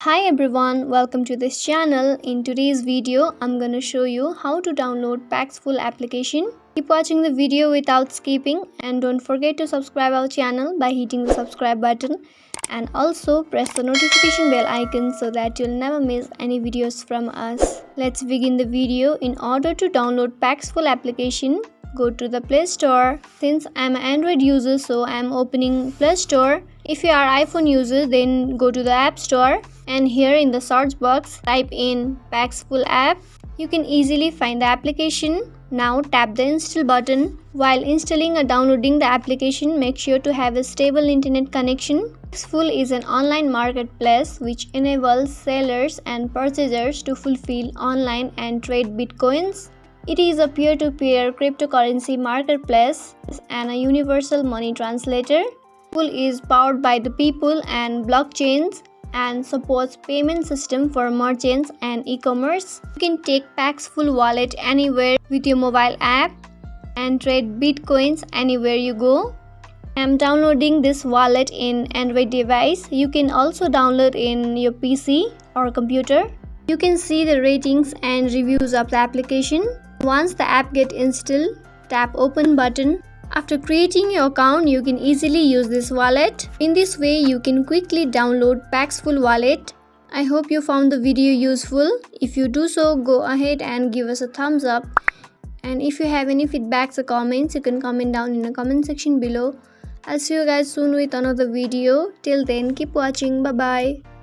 Hi everyone, welcome to this channel. In today's video, I'm gonna show you how to download Paxful application. Keep watching the video without skipping and don't forget to subscribe our channel by hitting the subscribe button and also press the notification bell icon so that you'll never miss any videos from us. Let's begin the video. In order to download Paxful application, go to the Play Store. Since I'm an Android user, so I'm opening Play Store. If you are iPhone user, then go to the App Store and here in the search box type in Paxful app. You can easily find the application. Now tap the install button. While installing or downloading the application, make sure to have a stable internet connection. Paxful is an online marketplace which enables sellers and purchasers to fulfill online and trade bitcoins. It is a peer-to-peer cryptocurrency marketplace and a universal money translator. Paxful is powered by the people and blockchains and supports payment system for merchants and e-commerce. You can take Paxful wallet anywhere with your mobile app and trade bitcoins anywhere you go. I'm downloading this wallet in Android device. You can also download in your PC or computer. You can see the ratings and reviews of the application. Once the app gets installed, tap open button. After creating your account, you can easily use this wallet. In this way, you can quickly download Paxful wallet. I hope you found the video useful. If you do so, go ahead and give us a thumbs up. And if you have any feedbacks or comments, you can comment down in the comment section below. I'll see you guys soon with another video. Till then, keep watching. Bye bye.